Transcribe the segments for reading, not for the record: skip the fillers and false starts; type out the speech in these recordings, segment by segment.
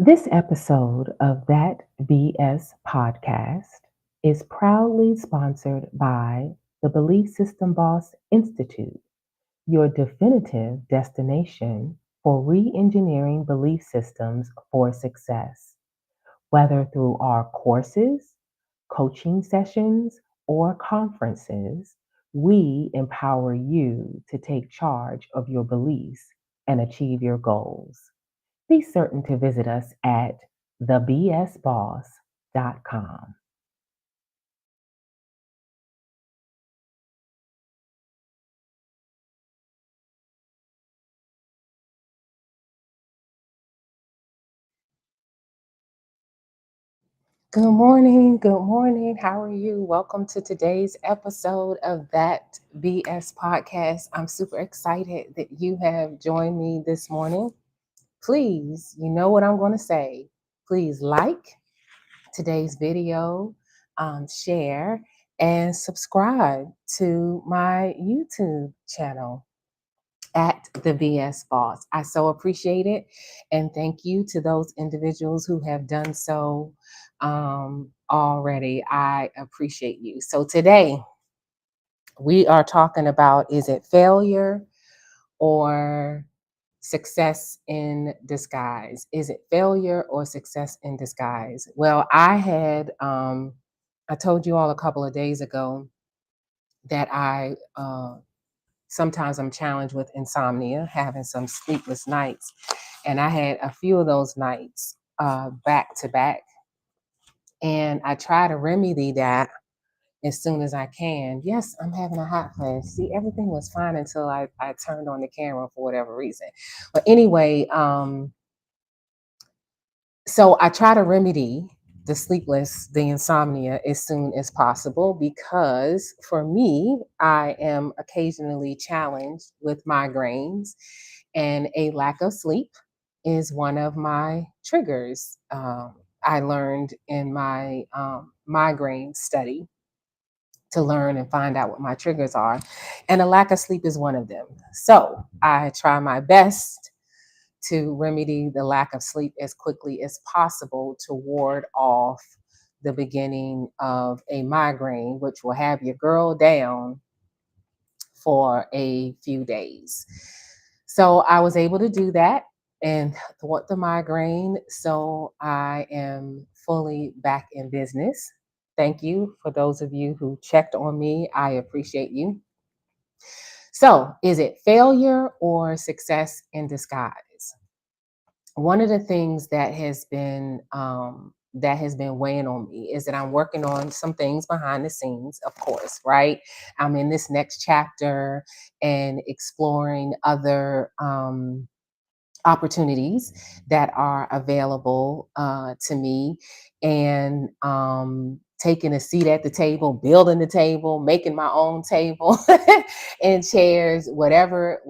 This episode of That BS podcast is proudly sponsored by the Belief System Boss Institute, your definitive destination for re engineering belief systems for success. Whether through our courses, coaching sessions, or conferences, we empower you to take charge of your beliefs and achieve your goals. Be certain to visit us at thebsboss.com. Good morning. Good morning. How are you? Welcome to today's episode of That BS podcast. I'm super excited that you have joined me this morning. Please, you know what I'm going to say. Please like today's video, share, and subscribe to my YouTube channel at the VS Boss. I so appreciate it. And thank you to those individuals who have done so already. I appreciate you. So today we are talking about, is it failure or success in disguise? Is it failure or success in disguise? Well, I told you all a couple of days ago that sometimes I'm challenged with insomnia, having some sleepless nights. And I had a few of those nights back to back. And I try to remedy that as soon as I can. Yes, I'm having a hot flash. See, everything was fine until I turned on the camera for whatever reason. But anyway, so I try to remedy the insomnia as soon as possible because for me, I am occasionally challenged with migraines, and a lack of sleep is one of my triggers. I learned in my migraine study to learn and find out what my triggers are, and a lack of sleep is one of them. So I try my best to remedy the lack of sleep as quickly as possible to ward off the beginning of a migraine, which will have your girl down for a few days. So I was able to do that and thwart the migraine. So I am fully back in business. Thank you for those of you who checked on me. I appreciate you. So, is it failure or success in disguise? One of the things that has been weighing on me is that I'm working on some things behind the scenes, of course, right? I'm in this next chapter and exploring other opportunities that are available to me, and taking a seat at the table, building the table, making my own table and chairs, whatever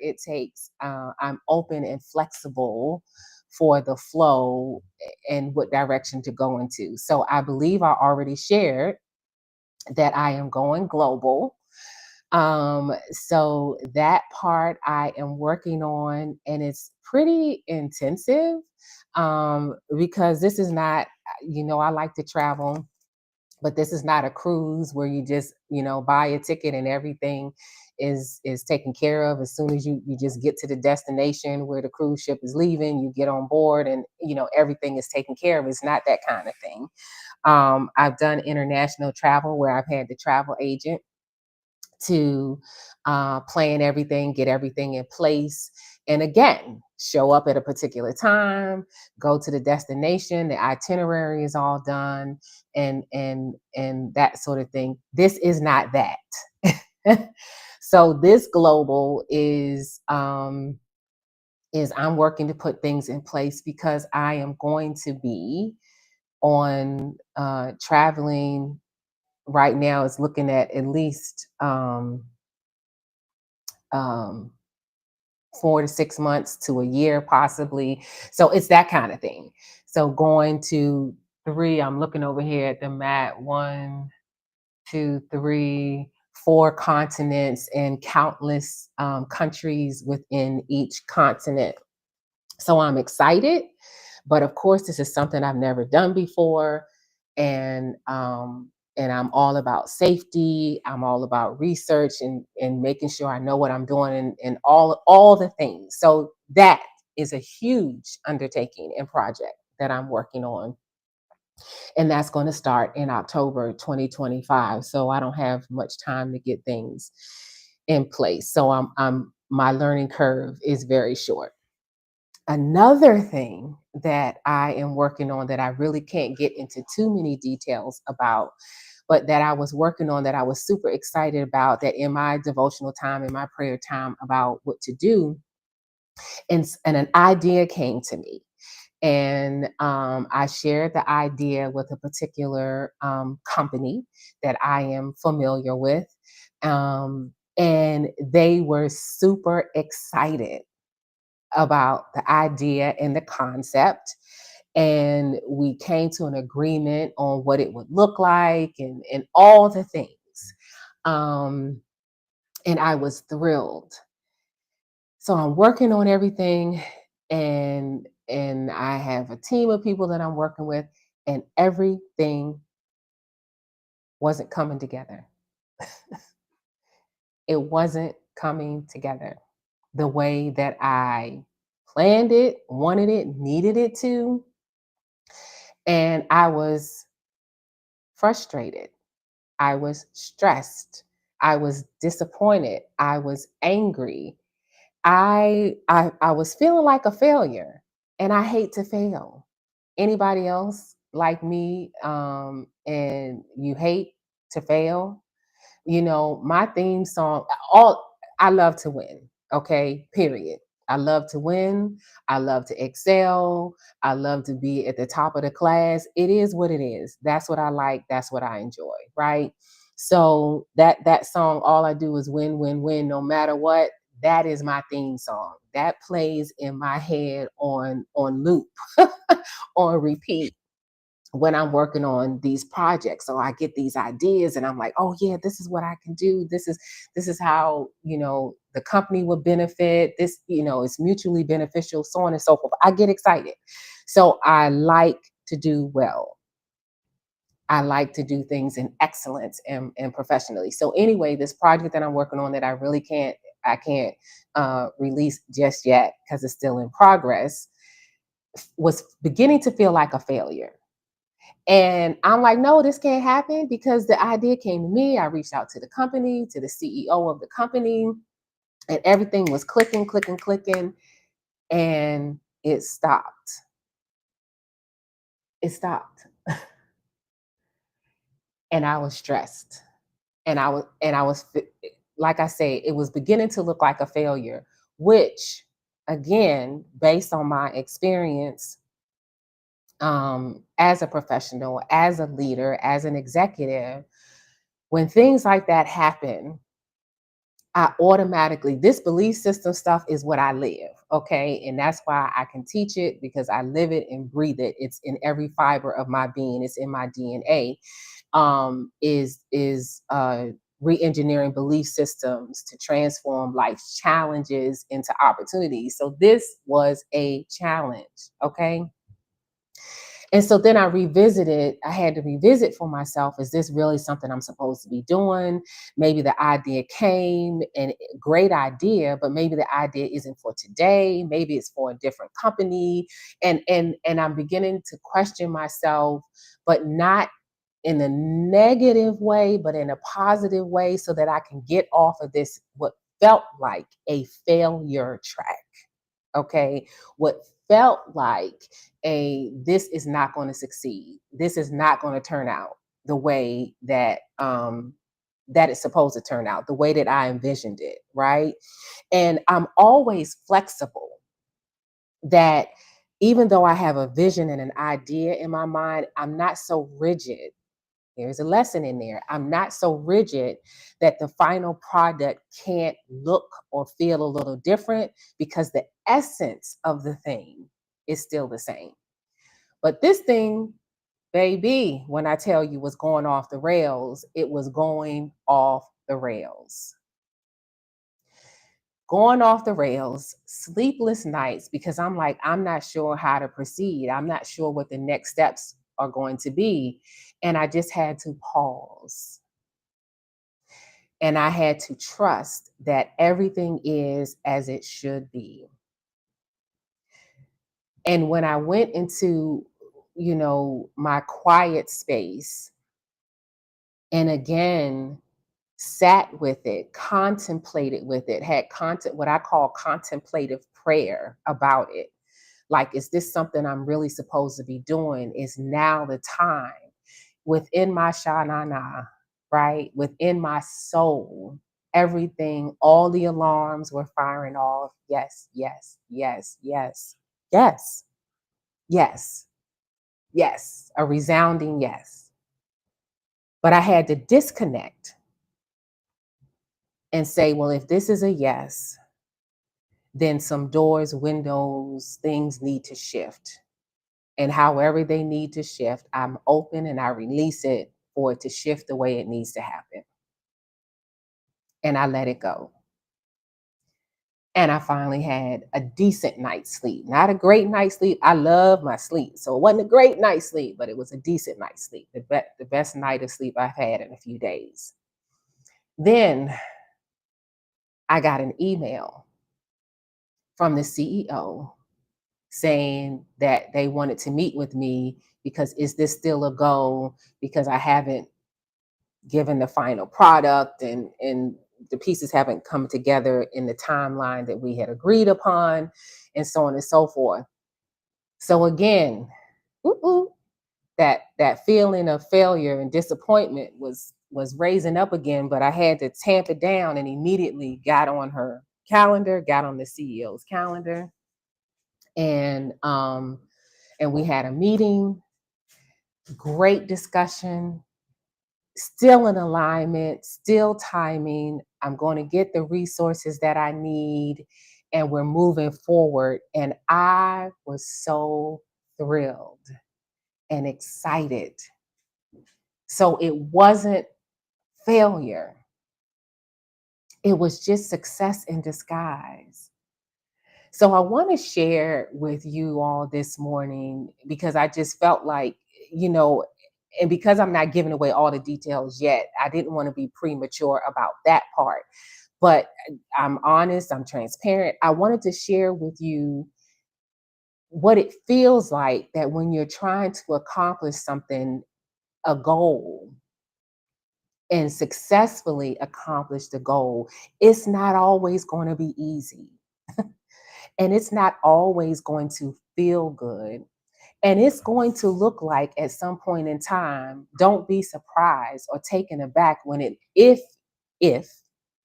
it takes. I'm open and flexible for the flow and what direction to go into. So I believe I already shared that I am going global. So that part I am working on, and it's pretty intensive because this is not, I like to travel, but this is not a cruise where you just, buy a ticket and everything is taken care of. As soon as you just get to the destination where the cruise ship is leaving, you get on board and, everything is taken care of. It's not that kind of thing. I've done international travel where I've had the travel agent to plan everything, get everything in place. And again, show up at a particular time, go to the destination, the itinerary is all done, and that sort of thing. This is not that. So this global is I'm working to put things in place because I am going to be on traveling right now is looking at least um, 4 to 6 months to a year, possibly. So it's that kind of thing. So going to three, I'm looking over here at the map, 1, 2, 3, 4 continents and countless countries within each continent. So I'm excited, But of course, this is something I've never done before, and I'm all about safety. I'm all about research and making sure I know what I'm doing and all the things. So that is a huge undertaking and project that I'm working on, and that's going to start in October 2025. So I don't have much time to get things in place. So I'm my learning curve is very short. Another thing that I am working on that I really can't get into too many details about, but that I was working on that I was super excited about, that in my devotional time, in my prayer time about what to do, and an idea came to me. And I shared the idea with a particular company that I am familiar with. And they were super excited about the idea and the concept. And we came to an agreement on what it would look like and all the things. Um, and I was thrilled. So I'm working on everything, and I have a team of people that I'm working with, and everything wasn't coming together. It wasn't coming together the way that I planned it, wanted it, needed it to. And I was frustrated. I was stressed. I was disappointed. I was angry. I was feeling like a failure, and I hate to fail. Anybody else like me, and you hate to fail? My theme song, all I love to win, okay? Period. I love to win. I love to excel. I love to be at the top of the class. It is what it is. That's what I like. That's what I enjoy, right? So that song, all I do is win, win, win, no matter what. That is my theme song. That plays in my head on loop, on repeat when I'm working on these projects. So I get these ideas and I'm like, oh yeah, this is what I can do. This is how, the company would benefit. This, is mutually beneficial, so on and so forth. I get excited. So I like to do well. I like to do things in excellence and professionally. So anyway, this project that I'm working on that I can't release just yet because it's still in progress, was beginning to feel like a failure. And I'm like, no, this can't happen because the idea came to me. I reached out to the company, to the CEO of the company, and everything was clicking, clicking, clicking. And it stopped. It stopped. And I was stressed. Like I say, it was beginning to look like a failure, which, again, based on my experience as a professional, as a leader, as an executive, when things like that happen, I automatically, this belief system stuff is what I live. Okay. And that's why I can teach it, because I live it and breathe it. It's in every fiber of my being. It's in my DNA. Is re-engineering belief systems to transform life's challenges into opportunities. So this was a challenge. Okay. And so then I had to revisit for myself, is this really something I'm supposed to be doing? Maybe the idea came, and great idea, but maybe the idea isn't for today. Maybe it's for a different company. And I'm beginning to question myself, but not in a negative way, but in a positive way, so that I can get off of this, what felt like a failure track. Okay. What felt like this is not going to succeed. This is not going to turn out the way that it's supposed to turn out, the way that I envisioned it, right? And I'm always flexible, that even though I have a vision and an idea in my mind, I'm not so rigid. There's a lesson in there. I'm not so rigid that the final product can't look or feel a little different, because the essence of the thing is still the same. But this thing, baby, when I tell you was going off the rails, it was going off the rails. going off the rails, sleepless nights, because I'm like, I'm not sure how to proceed. I'm not sure what the next steps are going to be. And I just had to pause. And I had to trust that everything is as it should be. And when I went into, my quiet space and again sat with it, contemplated with it, had what I call contemplative prayer about it. Like, is this something I'm really supposed to be doing? Is now the time within my shanana, right? Within my soul, everything, all the alarms were firing off. Yes, yes, yes, yes, yes, yes, yes, a resounding yes. But I had to disconnect and say, well, if this is a yes, then some doors, windows, things need to shift. And however they need to shift, I'm open and I release it for it to shift the way it needs to happen. And I let it go. And I finally had a decent night's sleep. Not a great night's sleep. I love my sleep. So it wasn't a great night's sleep, but it was a decent night's sleep. The best night of sleep I've had in a few days. Then I got an email from the CEO saying that they wanted to meet with me because is this still a go? Because I haven't given the final product and the pieces haven't come together in the timeline that we had agreed upon, and so on and so forth. So again, that feeling of failure and disappointment was raising up again, but I had to tamp it down and immediately got on her calendar, got on the CEO's calendar, and we had a meeting, great discussion, still in alignment, still timing. I'm going to get the resources that I need, and we're moving forward. And I was so thrilled and excited. So it wasn't failure, it was just success in disguise. So I want to share with you all this morning because I just felt like, you know, and because I'm not giving away all the details yet, I didn't want to be premature about that part. But I'm honest, I'm transparent. I wanted to share with you what it feels like that when you're trying to accomplish something, a goal, and successfully accomplish the goal, it's not always going to be easy. And it's not always going to feel good. And it's going to look like at some point in time, don't be surprised or taken aback when if,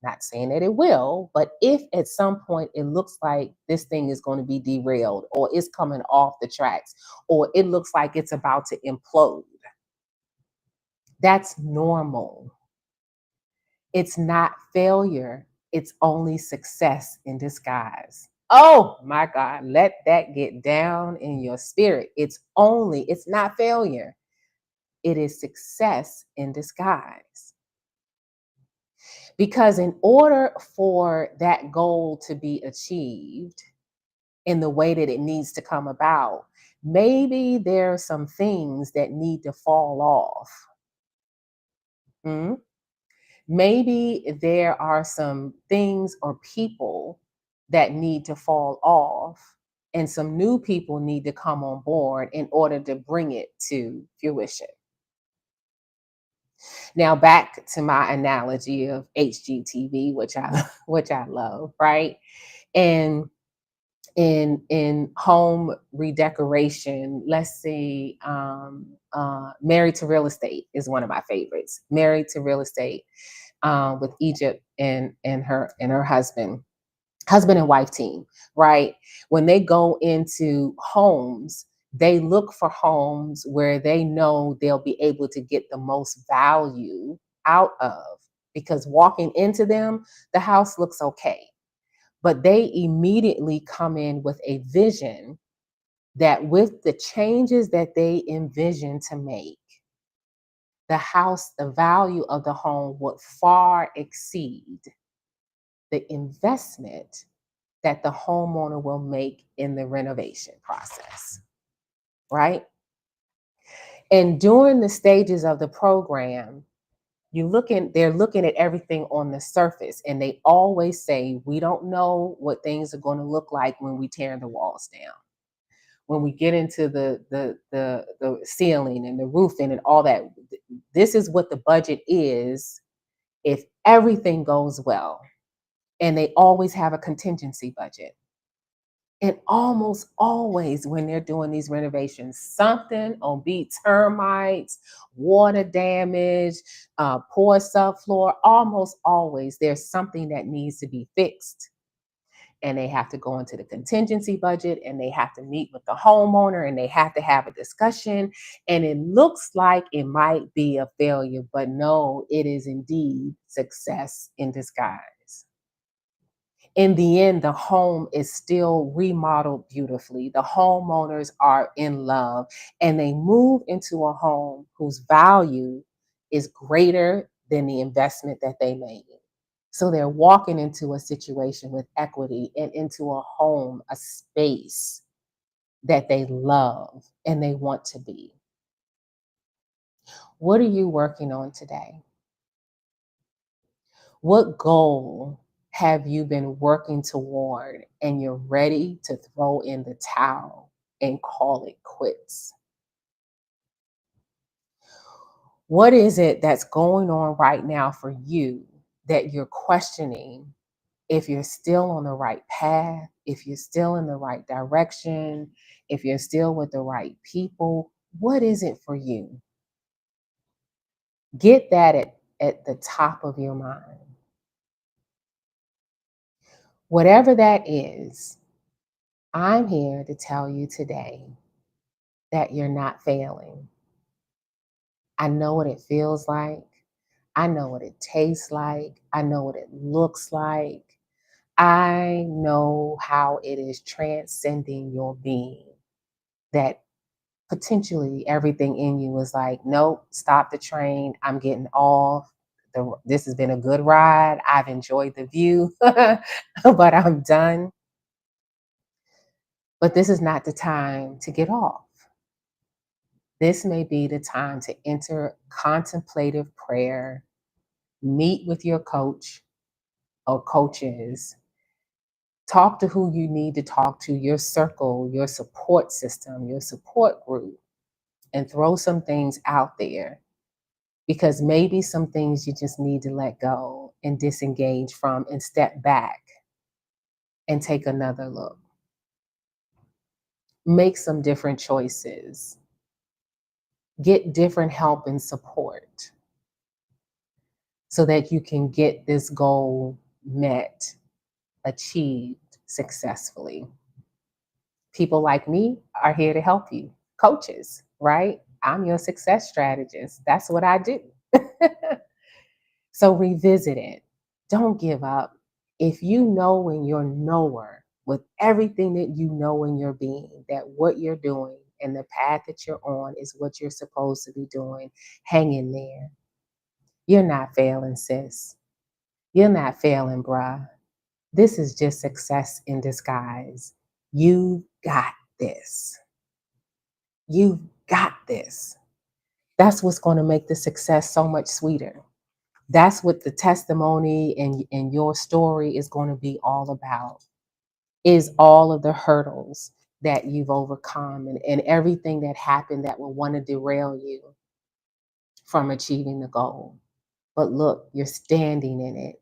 not saying that it will, but if at some point it looks like this thing is going to be derailed or it's coming off the tracks or it looks like it's about to implode, that's normal. It's not failure, it's only success in disguise. Oh my God, let that get down in your spirit. It's not failure, it is success in disguise. Because in order for that goal to be achieved in the way that it needs to come about, maybe there are some things that need to fall off. Hmm? Maybe there are some things or people that need to fall off, and some new people need to come on board in order to bring it to fruition. Now back to my analogy of HGTV, which I love, right? And in home redecoration, let's see, Married to Real Estate is one of my favorites. Married to Real Estate, with Egypt and her husband and wife team, right? When they go into homes, they look for homes where they know they'll be able to get the most value out of, because walking into them, the house looks okay. But they immediately come in with a vision that with the changes that they envision to make, the house, the value of the home would far exceed the investment that the homeowner will make in the renovation process, right? And during the stages of the program, they're looking at everything on the surface, and they always say, we don't know what things are going to look like when we tear the walls down, when we get into the ceiling and the roofing and all that. This is what the budget is if everything goes well. And they always have a contingency budget. And almost always when they're doing these renovations, something on be termites, water damage, poor subfloor, almost always there's something that needs to be fixed. And they have to go into the contingency budget, and they have to meet with the homeowner, and they have to have a discussion. And it looks like it might be a failure, but no, it is indeed success in disguise. In the end, the home is still remodeled beautifully. The homeowners are in love, and they move into a home whose value is greater than the investment that they made. So they're walking into a situation with equity and into a home, a space that they love and they want to be. What are you working on today? What goal have you been working toward and you're ready to throw in the towel and call it quits? What is it that's going on right now for you that you're questioning if you're still on the right path, if you're still in the right direction, if you're still with the right people? What is it for you? Get that at the top of your mind. Whatever that is, I'm here to tell you today that you're not failing. I know what it feels like. I know what it tastes like. I know what it looks like. I know how it is transcending your being, that potentially everything in you is like, nope, stop the train. I'm getting off. This has been a good ride. I've enjoyed the view, but I'm done. But this is not the time to get off. This may be the time to enter contemplative prayer, meet with your coach or coaches, talk to who you need to talk to, your circle, your support system, your support group, and throw some things out there, because maybe some things you just need to let go and disengage from and step back and take another look. Make some different choices. Get different help and support so that you can get this goal met, achieved successfully. People like me are here to help you, coaches, right? I'm your success strategist. That's what I do. So revisit it. Don't give up. If you know in your knower, with everything that you know in your being, that what you're doing and the path that you're on is what you're supposed to be doing, hang in there. You're not failing, sis. You're not failing, bruh. This is just success in disguise. You got this. You've got this. That's what's going to make the success so much sweeter. That's what the testimony and your story is going to be all about, is all of the hurdles that you've overcome and everything that happened that will want to derail you from achieving the goal. But look, you're standing in it.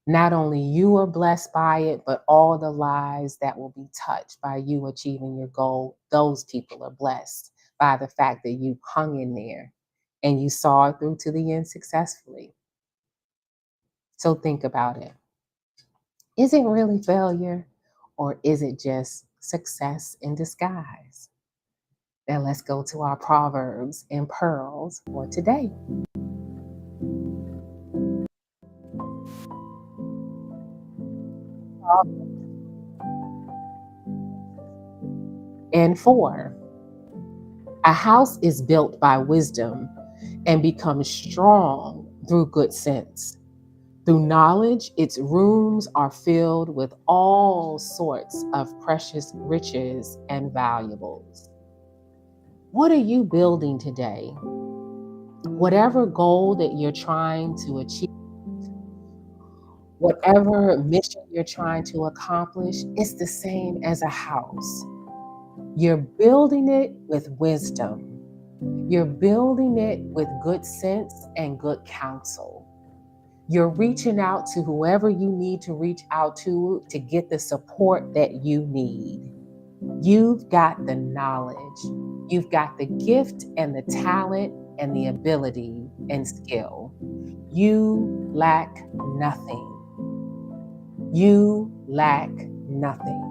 Not only you are blessed by it, but all the lives that will be touched by you achieving your goal, those people are blessed by the fact that you hung in there and you saw it through to the end successfully. So think about it. Is it really failure, or is it just success in disguise? Now let's go to our proverbs and pearls for today. And 4, a house is built by wisdom and becomes strong through good sense. Through knowledge, its rooms are filled with all sorts of precious riches and valuables. What are you building today? Whatever goal that you're trying to achieve, whatever mission you're trying to accomplish, it's the same as a house. You're building it with wisdom. You're building it with good sense and good counsel. You're reaching out to whoever you need to reach out to get the support that you need. You've got the knowledge. You've got the gift and the talent and the ability and skill. You lack nothing. You lack nothing.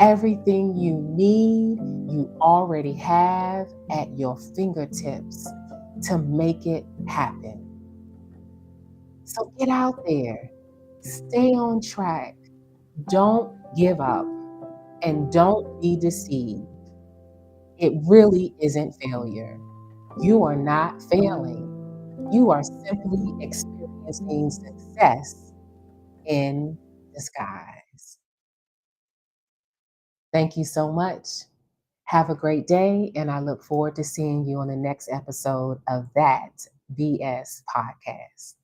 Everything you need, you already have at your fingertips to make it happen. So get out there, stay on track, don't give up, and don't be deceived. It really isn't failure. You are not failing. You are simply experiencing success in disguise. Thank you so much. Have a great day, and I look forward to seeing you on the next episode of that BS podcast.